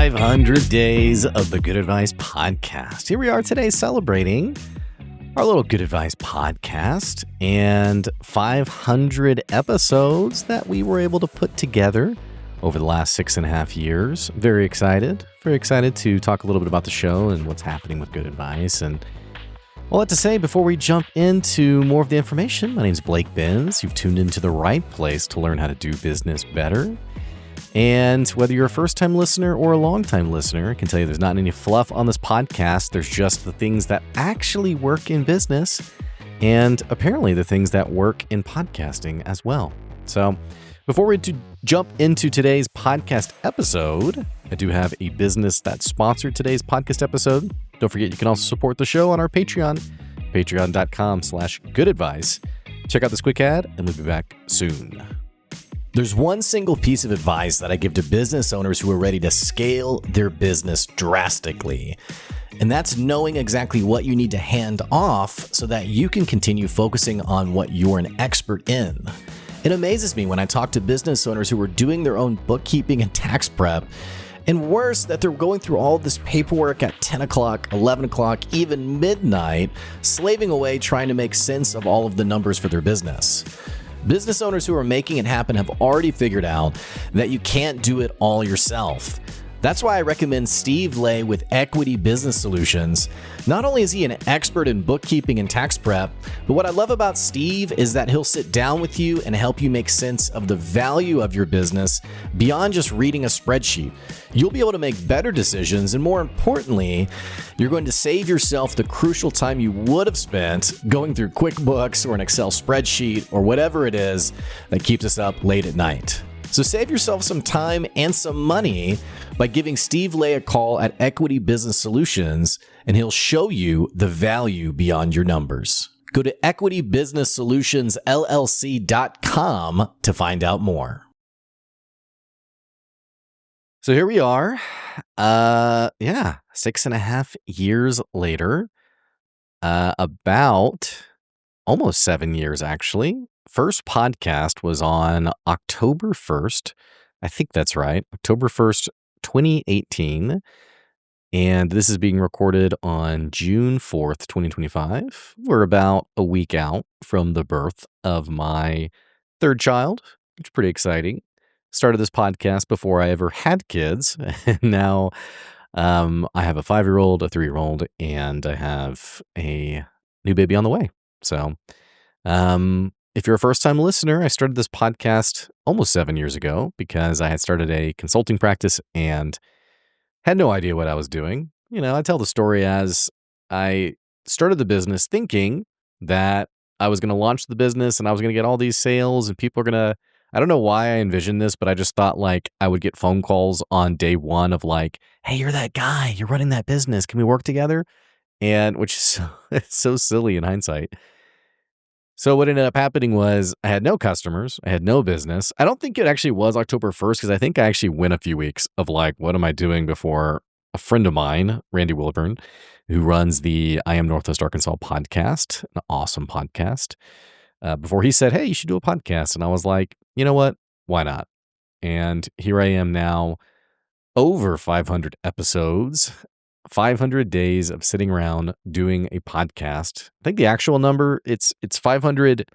500 days of the Good Advice podcast. Here we are today celebrating our little Good Advice podcast and 500 episodes that we were able to put together over the last 6.5 years. Very excited to talk a little bit about the show and what's happening with Good Advice. And all that to say, before we jump into more of the information, my name is Blake Benz. You've tuned into the right place to learn how to do business better. And whether you're a first-time listener or a long-time listener, I can tell you there's not any fluff on this podcast. There's just the things that actually work in business and apparently the things that work in podcasting as well. So before we jump into today's podcast episode, I do have a business that sponsored today's podcast episode. Don't forget, you can also support the show on our Patreon, patreon.com/goodadvice. Check out this quick ad and we'll be back soon. There's one single piece of advice that I give to business owners who are ready to scale their business drastically. And that's knowing exactly what you need to hand off so that you can continue focusing on what you're an expert in. It amazes me when I talk to business owners who are doing their own bookkeeping and tax prep, and worse, that they're going through all this paperwork at 10 o'clock, 11 o'clock, even midnight, slaving away trying to make sense of all of the numbers for their business. Business owners who are making it happen have already figured out that you can't do it all yourself. That's why I recommend Steve Lay with Equity Business Solutions. Not only is he an expert in bookkeeping and tax prep, but what I love about Steve is that he'll sit down with you and help you make sense of the value of your business beyond just reading a spreadsheet. You'll be able to make better decisions, and more importantly, you're going to save yourself the crucial time you would have spent going through QuickBooks or an Excel spreadsheet or whatever it is that keeps us up late at night. So save yourself some time and some money by giving Steve Lay a call at Equity Business Solutions, and he'll show you the value beyond your numbers. Go to equitybusinesssolutionsllc.com to find out more. So here we are, 6.5 years later, about almost 7 years actually. First podcast was on October 1st. I think that's right. October 1st, 2018. And this is being recorded on June 4th, 2025. We're about a week out from the birth of my third child, which is pretty exciting. Started this podcast before I ever had kids. And now I have a 5-year-old, a 3-year-old, and I have a new baby on the way. So, if you're a first-time listener, I started this podcast almost 7 years ago because I had started a consulting practice and had no idea what I was doing. You know, I tell the story as I started the business thinking that I was going to launch the business and I was going to get all these sales and people are going to, I don't know why I envisioned this, but I just thought like I would get phone calls on day one of like, hey, you're that guy, you're running that business. Can we work together? And which is it's so silly in hindsight. So what ended up happening was I had no customers. I had no business. I don't think it actually was October 1st because I think I actually went a few weeks of like, what am I doing before a friend of mine, Randy Wilburn, who runs the I Am Northwest Arkansas podcast, an awesome podcast, before he said, hey, you should do a podcast. And I was like, you know what? Why not? And here I am now, over 500 episodes. 500 days of sitting around doing a podcast. I think the actual number, it's 500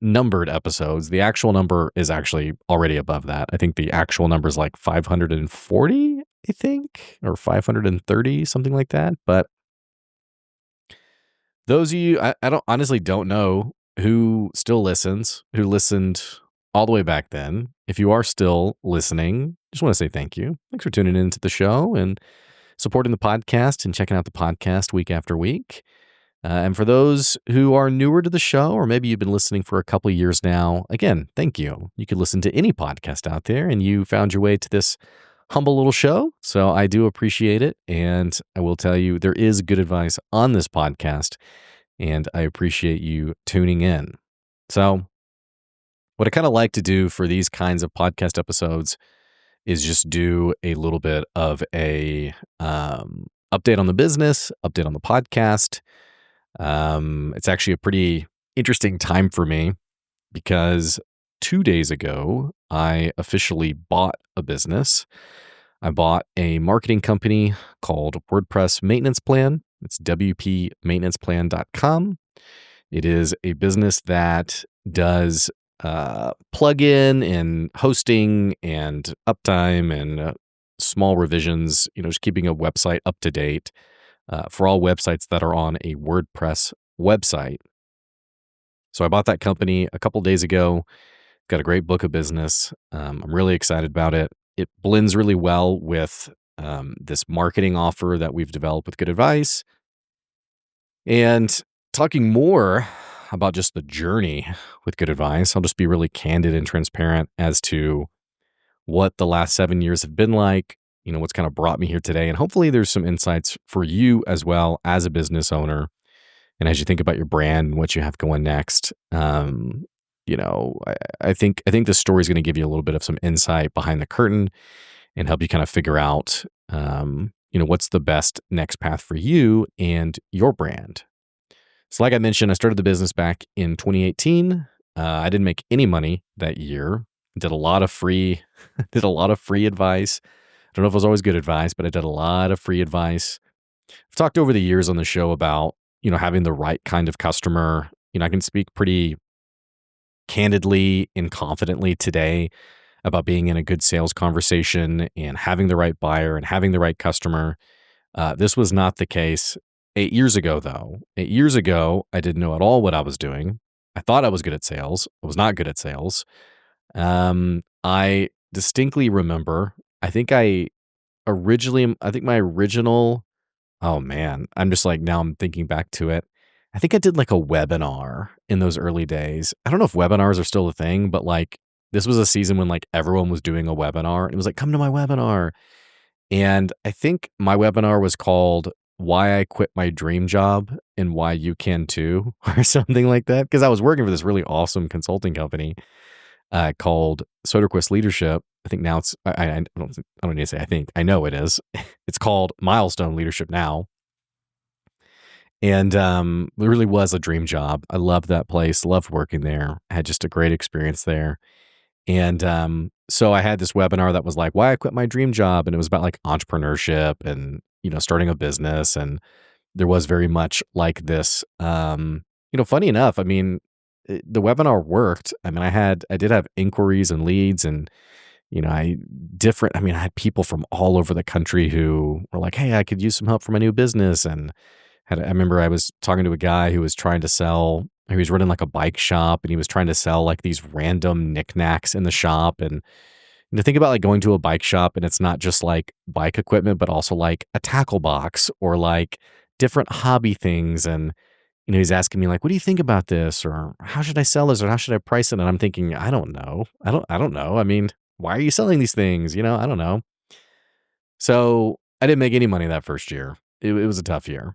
numbered episodes. The actual number is actually already above that. I think the actual number is like 540, I think, or 530, something like that. But those of you, I honestly don't know who still listens, who listened all the way back then. If you are still listening, just want to say thank you. Thanks for tuning into the show and supporting the podcast and checking out the podcast week after week. And for those who are newer to the show, or maybe you've been listening for a couple of years now, again, thank you. You could listen to any podcast out there and you found your way to this humble little show. So I do appreciate it. And I will tell you, there is good advice on this podcast and I appreciate you tuning in. So what I kind of like to do for these kinds of podcast episodes is just do a little bit of a update on the business, update on the podcast. It's actually a pretty interesting time for me because 2 days ago, I officially bought a business. I bought a marketing company called WordPress Maintenance Plan. It's wpmaintenanceplan.com. It is a business that does plugin and hosting and uptime and small revisions, just keeping a website up to date for all websites that are on a WordPress website. So I bought that company a couple days ago. Got a great book of business. I'm really excited about it. It blends really well with this marketing offer that we've developed with Good Advice. And talking more about just the journey with Good Advice, I'll just be really candid and transparent as to what the last 7 years have been like, what's kind of brought me here today. And hopefully there's some insights for you as well as a business owner. And as you think about your brand and what you have going next, I think this story is going to give you a little bit of some insight behind the curtain and help you kind of figure out, what's the best next path for you and your brand. So like I mentioned, I started the business back in 2018. I didn't make any money that year. Did a lot of free advice. I don't know if it was always good advice, but I did a lot of free advice. I've talked over the years on the show about, having the right kind of customer. I can speak pretty candidly and confidently today about being in a good sales conversation and having the right buyer and having the right customer. This was not the case 8 years ago, though. 8 years ago, I didn't know at all what I was doing. I thought I was good at sales. I was not good at sales. I distinctly remember, I think my original, oh man, I'm just like, now I'm thinking back to it. I think I did like a webinar in those early days. I don't know if webinars are still a thing, but like this was a season when like everyone was doing a webinar. It was like, come to my webinar. And I think my webinar was called Why I Quit My Dream Job and Why You Can Too, or something like that. Because I was working for this really awesome consulting company called Soderquist Leadership. I think now it's, I don't need to say I think, I know it is. It's called Milestone Leadership now. And it really was a dream job. I loved that place, loved working there. I had just a great experience there. And so I had this webinar that was like, why I quit my dream job. And it was about like entrepreneurship and, starting a business. And there was very much like this, funny enough, I mean, the webinar worked. I mean, I did have inquiries and leads and, I had people from all over the country who were like, hey, I could use some help for my new business. And I remember I was talking to a guy who was he was running like a bike shop and he was trying to sell like these random knickknacks in the shop. And to think about like going to a bike shop and it's not just like bike equipment, but also like a tackle box or like different hobby things. And, he's asking me like, what do you think about this? Or how should I sell this? Or how should I price it? And I'm thinking, I don't know. I don't know. I mean, why are you selling these things? I don't know. So I didn't make any money that first year. It was a tough year.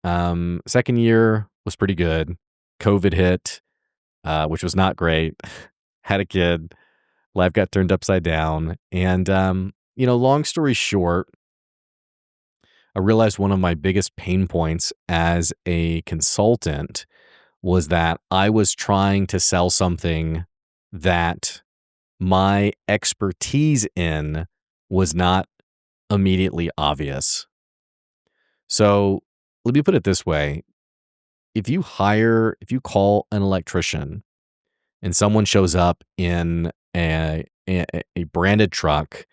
Second year was pretty good. COVID hit, which was not great. Had a kid. Life got turned upside down. And, long story short, I realized one of my biggest pain points as a consultant was that I was trying to sell something that my expertise in was not immediately obvious. So let me put it this way. If you call an electrician and someone shows up in a branded truck,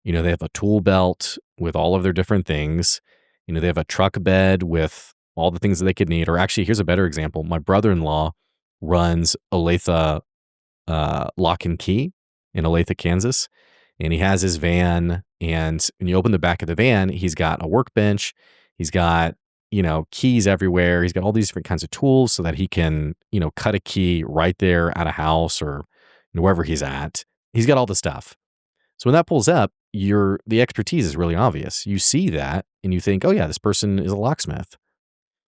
they have a tool belt with all of their different things, they have a truck bed with all the things that they could need. Or actually, here's a better example. My brother-in-law runs Olathe Lock and Key in Olathe, Kansas. And he has his van. And when you open the back of the van, he's got a workbench. He's got, keys everywhere. He's got all these different kinds of tools so that he can, cut a key right there at a house or wherever he's at. He's got all the stuff. So when that pulls up, the expertise is really obvious. You see that and you think, oh yeah, this person is a locksmith.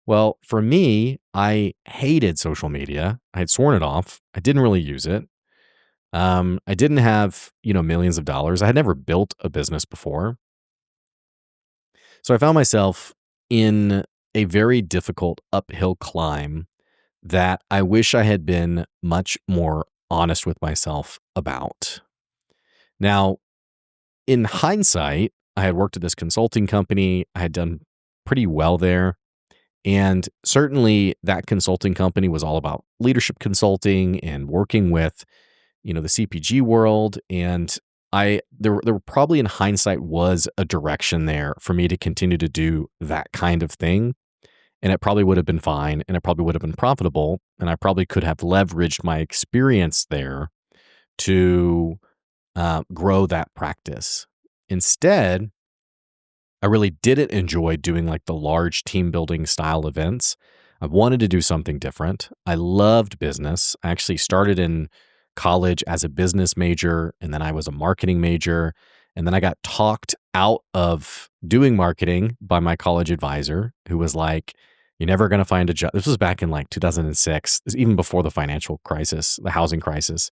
Well, for me, I hated social media. I had sworn it off. I didn't really use it. I didn't have, millions of dollars. I had never built a business before. So I found myself in a very difficult uphill climb that I wish I had been much more honest with myself about. Now, in hindsight, I had worked at this consulting company. I had done pretty well there. And certainly that consulting company was all about leadership consulting and working with, the CPG world. And there probably in hindsight was a direction there for me to continue to do that kind of thing. And it probably would have been fine and it probably would have been profitable. And I probably could have leveraged my experience there to grow that practice. Instead, I really didn't enjoy doing like the large team building style events. I wanted to do something different. I loved business. I actually started in college as a business major, and then I was a marketing major. And then I got talked out of doing marketing by my college advisor, who was like, "You're never going to find a job." This was back in like 2006, this is even before the financial crisis, the housing crisis.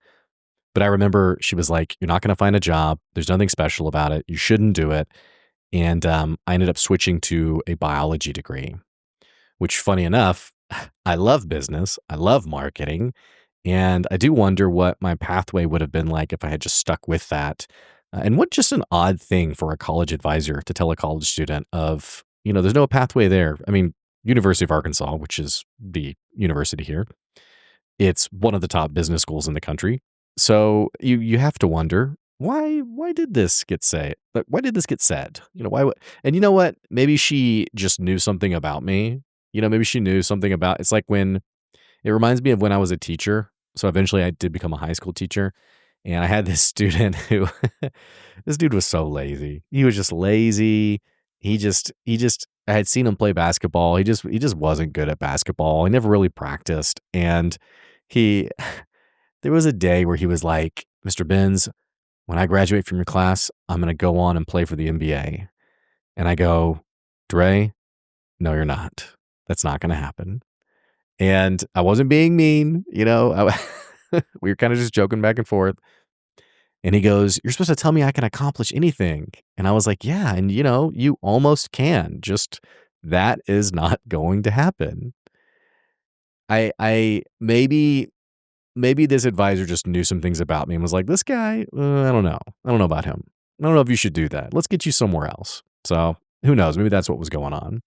But I remember she was like, "You're not going to find a job. There's nothing special about it. You shouldn't do it." And I ended up switching to a biology degree, which, funny enough, I love business, I love marketing, and I do wonder what my pathway would have been like if I had just stuck with that. And what just an odd thing for a college advisor to tell a college student of, there's no pathway there. I mean, University of Arkansas, which is the university here, it's one of the top business schools in the country. So you have to wonder, why did this get said? Like, why did this get said? And you know what? Maybe she just knew something about me. Maybe she knew something about. It's like when it reminds me of when I was a teacher. So eventually I did become a high school teacher, and I had this student who this dude was so lazy. He was just lazy. He just I had seen him play basketball. He just wasn't good at basketball. He never really practiced. And he there was a day where he was like, "Mr. Benz, when I graduate from your class, I'm going to go on and play for the NBA." And I go, "Dre, no, you're not. That's not going to happen." And I wasn't being mean, we were kind of just joking back and forth. And he goes, "You're supposed to tell me I can accomplish anything." And I was like, "Yeah. And you almost can. Just that is not going to happen." I maybe this advisor just knew some things about me and was like, "This guy, I don't know. I don't know about him. I don't know if you should do that. Let's get you somewhere else." So who knows? Maybe that's what was going on.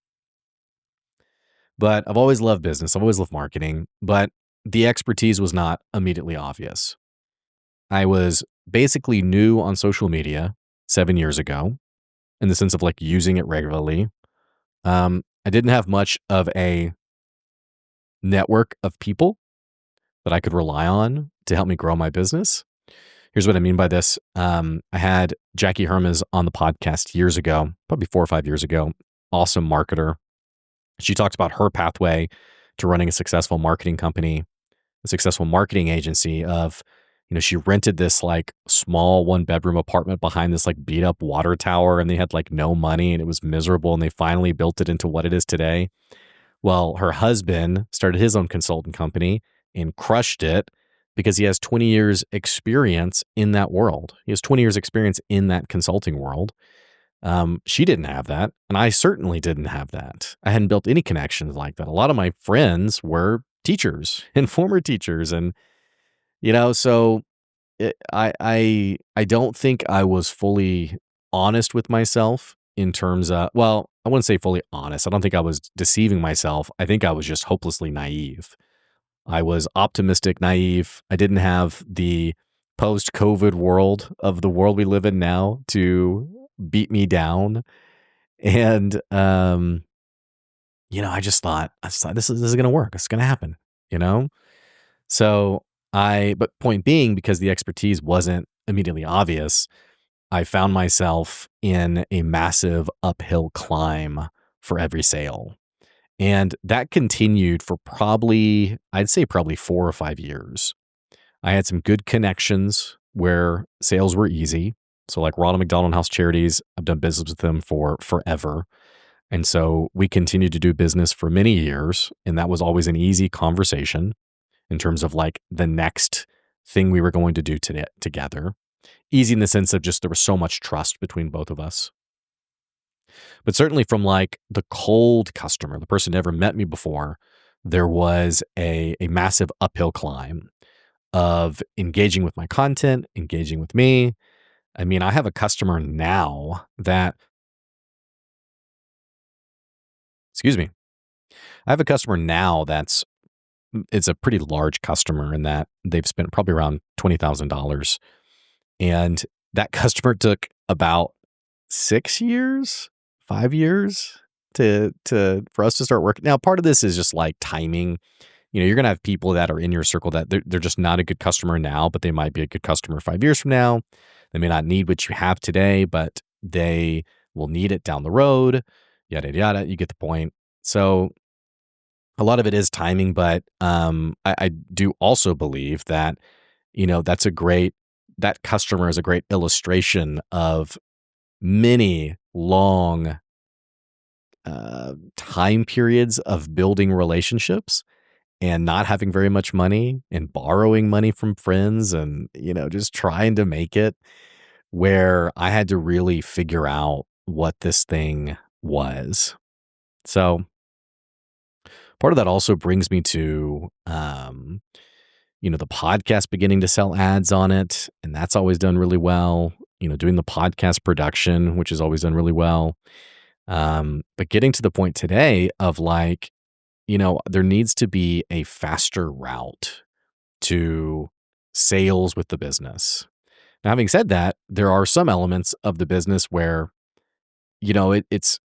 But I've always loved business. I've always loved marketing, but the expertise was not immediately obvious. I was basically new on social media 7 years ago in the sense of like using it regularly. I didn't have much of a network of people that I could rely on to help me grow my business. Here's what I mean by this. I had Jackie Hermes on the podcast years ago, probably 4 or 5 years ago. Awesome marketer. She talks about her pathway to running a successful marketing company, a successful marketing agency of, she rented this like small 1 bedroom apartment behind this like beat up water tower, and they had like no money and it was miserable, and they finally built it into what it is today. Well, her husband started his own consultant company and crushed it because he has 20 years experience in that world. He has 20 years experience in that consulting world. She didn't have that, and I certainly didn't have that. I hadn't built any connections like that. A lot of my friends were teachers and former teachers, and so I don't think I was fully honest with myself in terms of, well, I wouldn't say fully honest. I don't think I was deceiving myself. I think I was just hopelessly naive. I was optimistic, naive. I didn't have the post-COVID world of the world we live in now to beat me down. And, I just thought this is going to work. It's going to happen, you know? So but point being, because the expertise wasn't immediately obvious, I found myself in a massive uphill climb for every sale. And that continued for I'd say probably 4 or 5 years. I had some good connections where sales were easy. So like Ronald McDonald House Charities, I've done business with them for forever. And so we continued to do business for many years. And that was always an easy conversation in terms of like the next thing we were going to do together. Easy in the sense of just there was so much trust between both of us. But certainly from like the cold customer, the person who never met me before, there was a massive uphill climb of engaging with my content, engaging with me. I mean, I have a customer now that Excuse me. I have a customer now that's it's a pretty large customer in that they've spent probably around $20,000. And that customer took about 6 years, 5 years to for us to start working. Now, part of this is just like timing. You're gonna have people that are in your circle that they're just not a good customer now, but they might be a good customer 5 years from now. They may not need what you have today, but they will need it down the road, yada, yada, yada. You get the point. So a lot of it is timing, but I do also believe that, that's that customer is a great illustration of many long time periods of building relationships and not having very much money and borrowing money from friends and, just trying to make it where I had to really figure out what this thing was. So part of that also brings me to, the podcast beginning to sell ads on it. And that's always done really well. Doing the podcast production, which has always done really well. But getting to the point today of like, there needs to be a faster route to sales with the business. Now, having said that, there are some elements of the business where, it's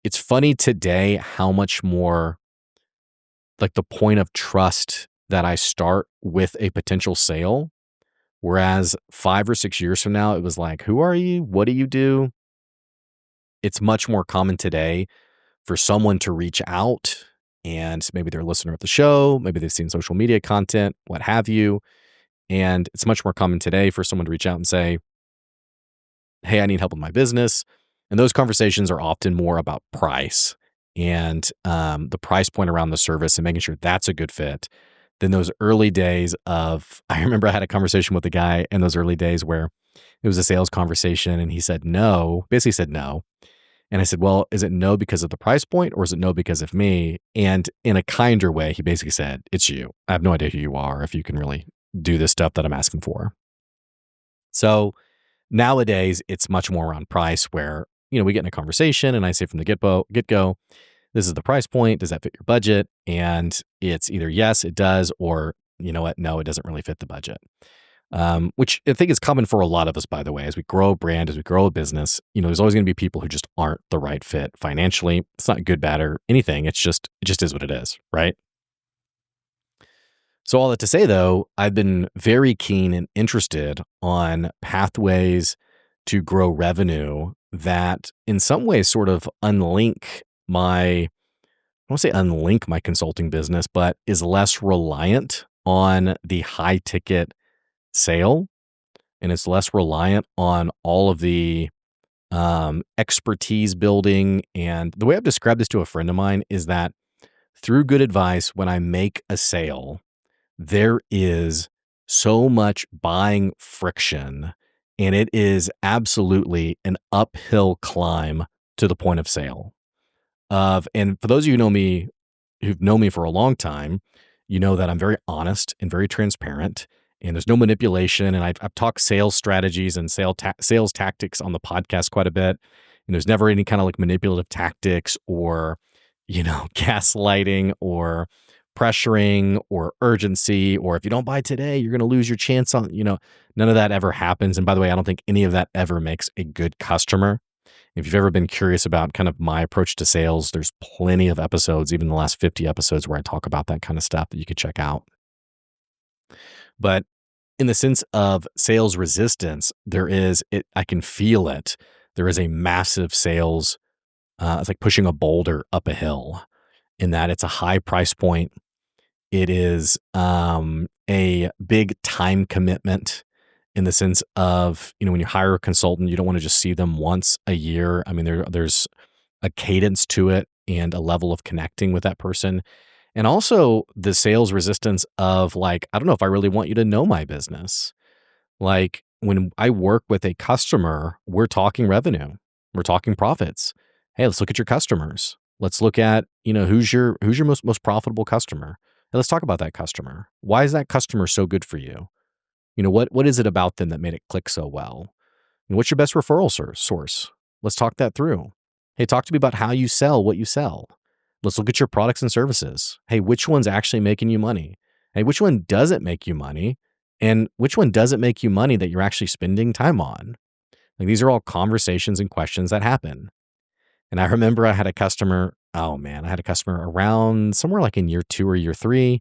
it's funny today how much more like the point of trust that I start with a potential sale. Whereas 5 or 6 years from now, it was like, who are you? What do you do? It's much more common today for someone to reach out and maybe they're a listener of the show, maybe they've seen social media content, what have you. And it's much more common today for someone to reach out and say, hey, I need help with my business. And those conversations are often more about price and the price point around the service and making sure that's a good fit than those early days of, I remember I had a conversation with a guy in those early days where it was a sales conversation and he said no, basically said no. And I said, well, is it no because of the price point or is it no because of me? And in a kinder way, he basically said, it's you. I have no idea who you are if you can really do this stuff that I'm asking for. So nowadays, it's much more around price where, we get in a conversation and I say from the get-go, this is the price point. Does that fit your budget? And it's either yes, it does, or you know what? No, it doesn't really fit the budget. Which I think is common for a lot of us, by the way. As we grow a brand, as we grow a business, there's always going to be people who just aren't the right fit financially. It's not good, bad, or anything. It just is what it is, right? So all that to say, though, I've been very keen and interested on pathways to grow revenue that in some ways sort of I won't say unlink my consulting business, but is less reliant on the high ticket sale. And it's less reliant on all of the expertise building. And the way I've described this to a friend of mine is that through good advice, when I make a sale, there is so much buying friction, and it is absolutely an uphill climb to the point of sale. And for those of you who've known me for a long time, you know that I'm very honest and very transparent, and there's no manipulation. And I've talked sales strategies and sales tactics on the podcast quite a bit. And there's never any kind of like manipulative tactics or, gaslighting or pressuring or urgency, or if you don't buy today, you're going to lose your chance on, none of that ever happens. And by the way, I don't think any of that ever makes a good customer. If you've ever been curious about kind of my approach to sales, there's plenty of episodes, even the last 50 episodes where I talk about that kind of stuff that you could check out. But in the sense of sales resistance, I can feel it. There is a massive sales, it's like pushing a boulder up a hill in that it's a high price point. It is a big time commitment in the sense of, when you hire a consultant, you don't want to just see them once a year. I mean, there's a cadence to it and a level of connecting with that person. And also the sales resistance of like, I don't know if I really want you to know my business. Like when I work with a customer, we're talking revenue, we're talking profits. Hey, let's look at your customers. Let's look at, who's your most profitable customer. And let's talk about that customer. Why is that customer so good for you? What is it about them that made it click so well? And what's your best referral source? Let's talk that through. Hey, talk to me about how you sell what you sell. Let's look at your products and services. Hey, which one's actually making you money? Hey, which one doesn't make you money? And which one doesn't make you money that you're actually spending time on? Like these are all conversations and questions that happen. And I remember I had a customer, oh man, I had a customer around somewhere like in year 2 or year 3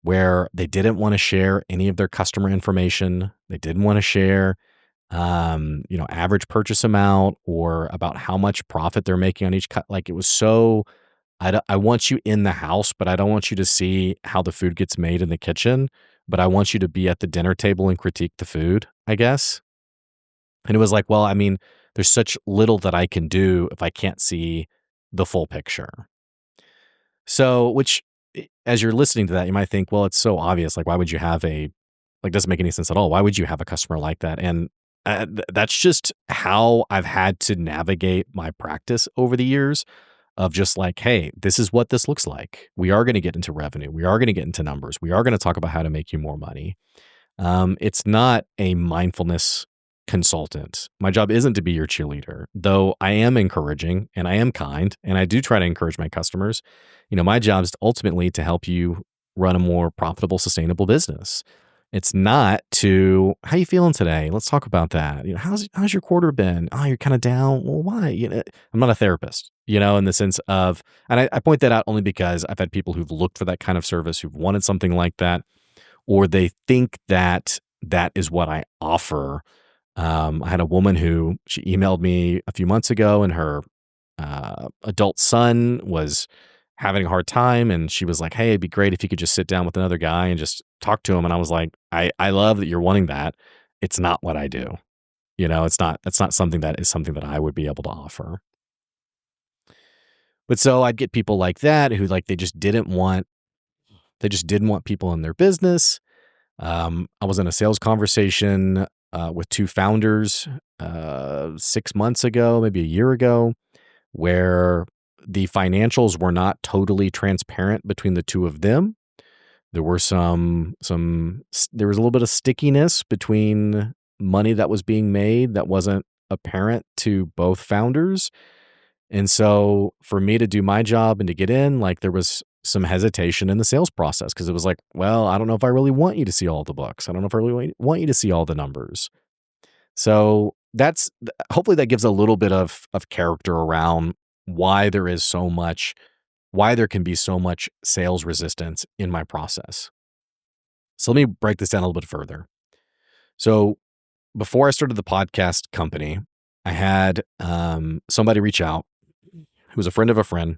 where they didn't want to share any of their customer information. They didn't want to share average purchase amount or about how much profit they're making on each cut. Like it was so I want you in the house, but I don't want you to see how the food gets made in the kitchen, but I want you to be at the dinner table and critique the food, I guess. And it was like, well, I mean, there's such little that I can do if I can't see the full picture. So, as you're listening to that, you might think, well, it's so obvious. Like, why would you have doesn't make any sense at all. Why would you have a customer like that? And that's just how I've had to navigate my practice over the years of just like, hey, this is what this looks like. We are going to get into revenue. We are going to get into numbers. We are going to talk about how to make you more money. It's not a mindfulness consultant. My job isn't to be your cheerleader, though I am encouraging and I am kind and I do try to encourage my customers. My job is ultimately to help you run a more profitable, sustainable business. It's not to how you feeling today. Let's talk about that. How's your quarter been? Oh, you're kind of down. Well, why? I'm not a therapist. In the sense of, and I point that out only because I've had people who've looked for that kind of service, who've wanted something like that, or they think that that is what I offer. I had a woman who she emailed me a few months ago, and her adult son was having a hard time, and she was like, "Hey, it'd be great if you could just sit down with another guy and just talk to him." And I was like, "I love that you're wanting that. It's not what I do. It's not something that I would be able to offer." But so I'd get people like that who like they just didn't want people in their business. I was in a sales conversation with two founders 6 months ago, maybe a year ago, where the financials were not totally transparent between the two of them. There were there was a little bit of stickiness between money that was being made that wasn't apparent to both founders. And so for me to do my job and to get in, like there was some hesitation in the sales process because it was like, well, I don't know if I really want you to see all the books. I don't know if I really want you to see all the numbers. So hopefully that gives a little bit of character around why there is so much, why there can be so much sales resistance in my process. So let me break this down a little bit further. So before I started the podcast company, I had somebody reach out who was a friend of a friend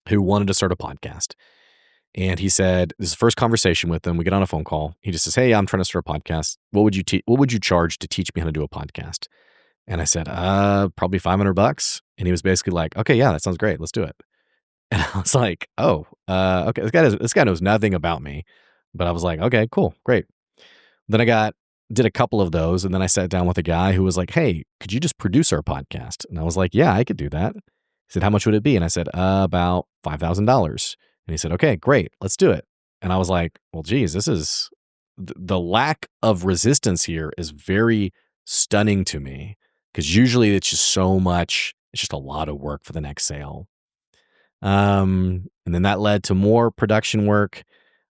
who wanted to start a podcast. And he said, this is the first conversation with him. We get on a phone call. He just says, "Hey, I'm trying to start a podcast. What would you charge to teach me how to do a podcast?" And I said, probably $500. And he was basically like, "Okay, yeah, that sounds great. Let's do it." And I was like, "Oh, okay. This guy knows nothing about me." But I was like, "Okay, cool. Great." Then did a couple of those. And then I sat down with a guy who was like, "Hey, could you just produce our podcast?" And I was like, "Yeah, I could do that." He said, "How much would it be?" And I said, about $5,000. And he said, "Okay, great. Let's do it." And I was like, well, geez, this is the lack of resistance here is very stunning to me because usually it's just it's just a lot of work for the next sale. And then that led to more production work.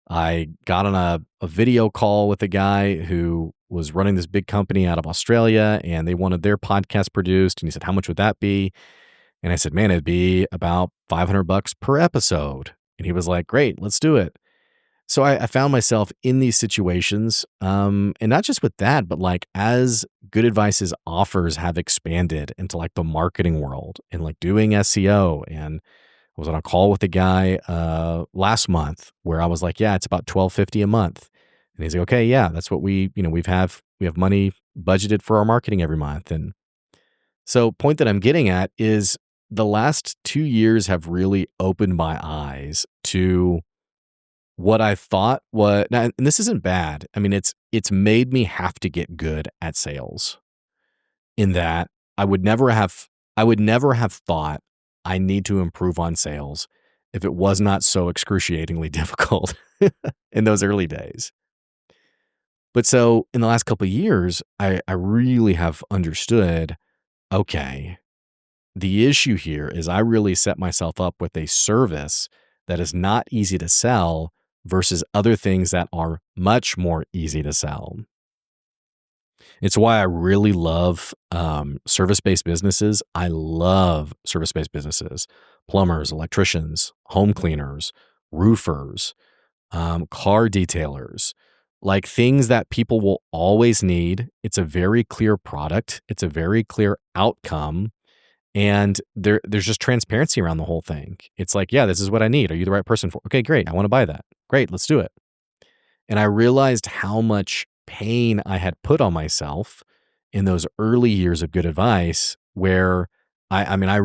I got on a video call with a guy who was running this big company out of Australia and they wanted their podcast produced. And he said, "How much would that be?" And I said, "Man, it'd be about $500 per episode." And he was like, "Great, let's do it." So I found myself in these situations, and not just with that, but like as Good Advice's offers have expanded into like the marketing world and like doing SEO. And I was on a call with a guy last month where I was like, "Yeah, it's about $12.50 a month." And he's like, "Okay, yeah, that's what we have money budgeted for our marketing every month." And so point that I'm getting at is the last 2 years have really opened my eyes to what I thought was now, and this isn't bad. I mean, it's made me have to get good at sales in that I would never have I would never have thought I need to improve on sales if it was not so excruciatingly difficult in those early days. But so in the last couple of years, I really have understood, okay, the issue here is I really set myself up with a service that is not easy to sell versus other things that are much more easy to sell. It's why I really love service-based businesses. I love service-based businesses, plumbers, electricians, home cleaners, roofers, car detailers, like things that people will always need. It's a very clear product. It's a very clear outcome. And there's just transparency around the whole thing. It's like, yeah, this is what I need. Are you the right person for? Okay, great. I want to buy that. Great, let's do it. And I realized how much pain I had put on myself in those early years of good advice where I mean, I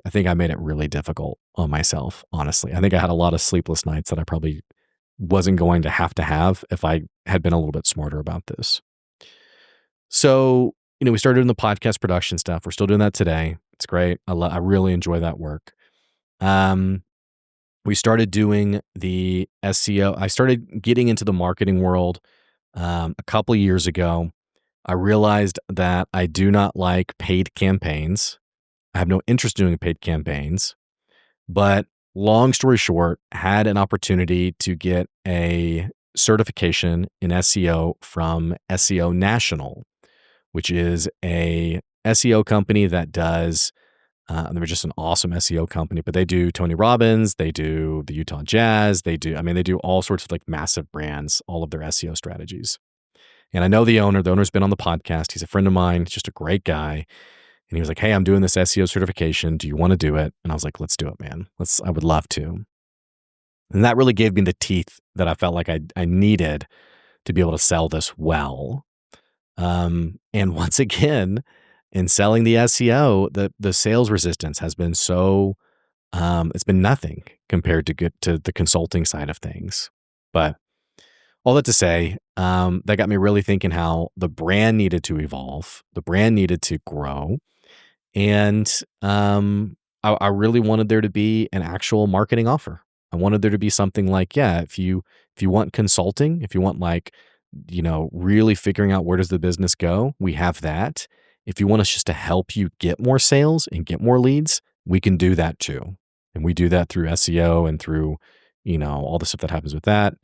think I made it really difficult on myself, honestly. I think I had a lot of sleepless nights that I probably wasn't going to have if I had been a little bit smarter about this. So, we started doing the podcast production stuff. We're still doing that today. It's great. I really enjoy that work. Um, we started doing the SEO. I started getting into the marketing world a couple of years ago. I realized that I do not like paid campaigns. I have no interest in doing paid campaigns. But long story short, had an opportunity to get a certification in SEO from SEO National, which is a SEO company that does, they're just an awesome SEO company, but they do Tony Robbins, they do the Utah Jazz, they do all sorts of like massive brands, all of their SEO strategies. And I know the owner's been on the podcast. He's a friend of mine. He's just a great guy. And he was like, "Hey, I'm doing this SEO certification. Do you want to do it?" And I was like, "Let's do it, man. I would love to." And that really gave me the teeth that I felt like I needed to be able to sell this well. And once again, in selling the SEO, the sales resistance has been it's been nothing compared to the consulting side of things. But all that to say, that got me really thinking how the brand needed to evolve, the brand needed to grow, and I really wanted there to be an actual marketing offer. I wanted there to be something like, yeah, if you want consulting, if you want like, really figuring out where does the business go, we have that. If you want us just to help you get more sales and get more leads, we can do that too. And we do that through SEO and through, all the stuff that happens with that.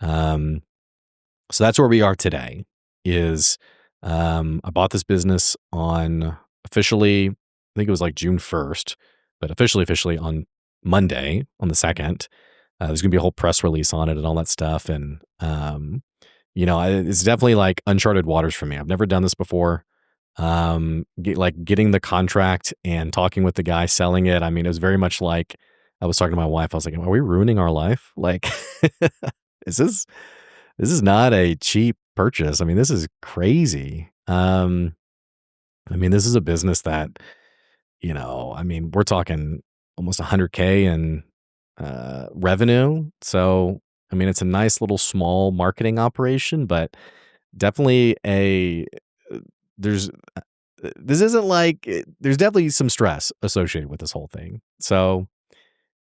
Um, so that's where we are today is, I bought this business on officially, I think it was like June 1st, but officially on Monday, on the 2nd. There's gonna be a whole press release on it and all that stuff. And, it's definitely like uncharted waters for me. I've never done this before. Getting the contract and talking with the guy selling it. I mean, it was very much like I was talking to my wife. I was like, "Are we ruining our life? Like, is this is not a cheap purchase. I mean, this is crazy." I mean, this is a business that, we're talking almost 100K in revenue. So, I mean, it's a nice little small marketing operation, but definitely there's, this isn't like, there's definitely some stress associated with this whole thing. So,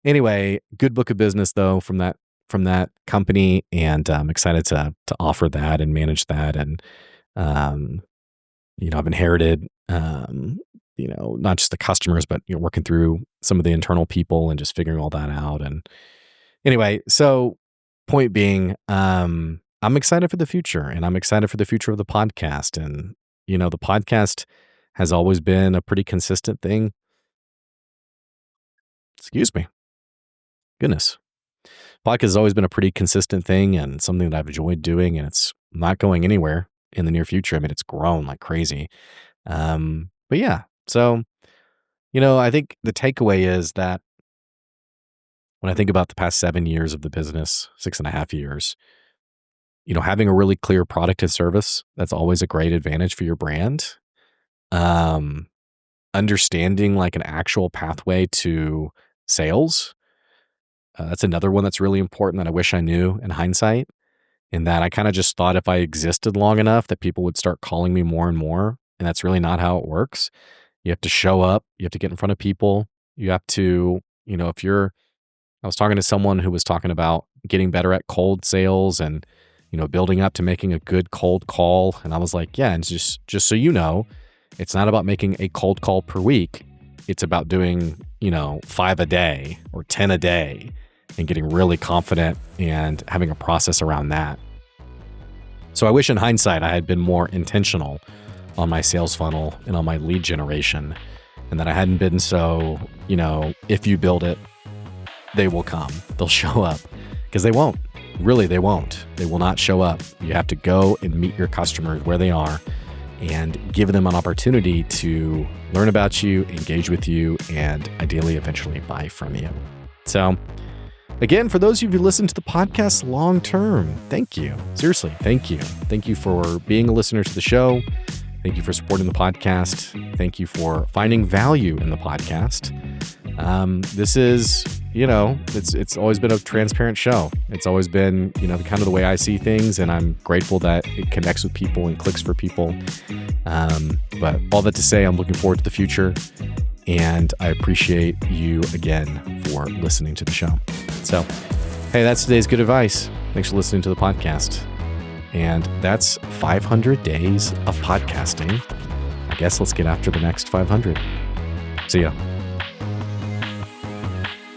anyway, good book of business though from that company, and I'm excited to offer that and manage that. And um, I've inherited not just the customers, but working through some of the internal people and just figuring all that out. And anyway, so point being, I'm excited for the future, and I'm excited for the future of the podcast. And the podcast has always been a pretty consistent thing. Excuse me, goodness. Podcast has always been a pretty consistent thing and something that I've enjoyed doing, and it's not going anywhere in the near future. I mean, it's grown like crazy. But yeah, so, I think the takeaway is that when I think about the past 7 years of the business, 6.5 years, having a really clear product and service, that's always a great advantage for your brand. Um, Understanding like an actual pathway to sales. That's another one that's really important that I wish I knew in hindsight. In that I kind of just thought if I existed long enough that people would start calling me more and more. And that's really not how it works. You have to show up, you have to get in front of people. You have to, I was talking to someone who was talking about getting better at cold sales and, building up to making a good cold call. And I was like, yeah, and just so you know, it's not about making a cold call per week. It's about doing, 5 a day or 10 a day and getting really confident and having a process around that. So I wish in hindsight I had been more intentional on my sales funnel and on my lead generation, and that I hadn't been so, if you build it, they will come. They'll show up, because they won't. Really, they won't. They will not show up. You have to go and meet your customers where they are and give them an opportunity to learn about you, engage with you, and ideally eventually buy from you. So again, for those of you who listen to the podcast long term, thank you. Seriously, thank you. Thank you for being a listener to the show. Thank you for supporting the podcast. Thank you for finding value in the podcast. This is, it's always been a transparent show. It's always been, kind of the way I see things, and I'm grateful that it connects with people and clicks for people. But all that to say, I'm looking forward to the future, and I appreciate you again for listening to the show. So, hey, that's today's good advice. Thanks for listening to the podcast. And that's 500 days of podcasting. I guess let's get after the next 500. See ya.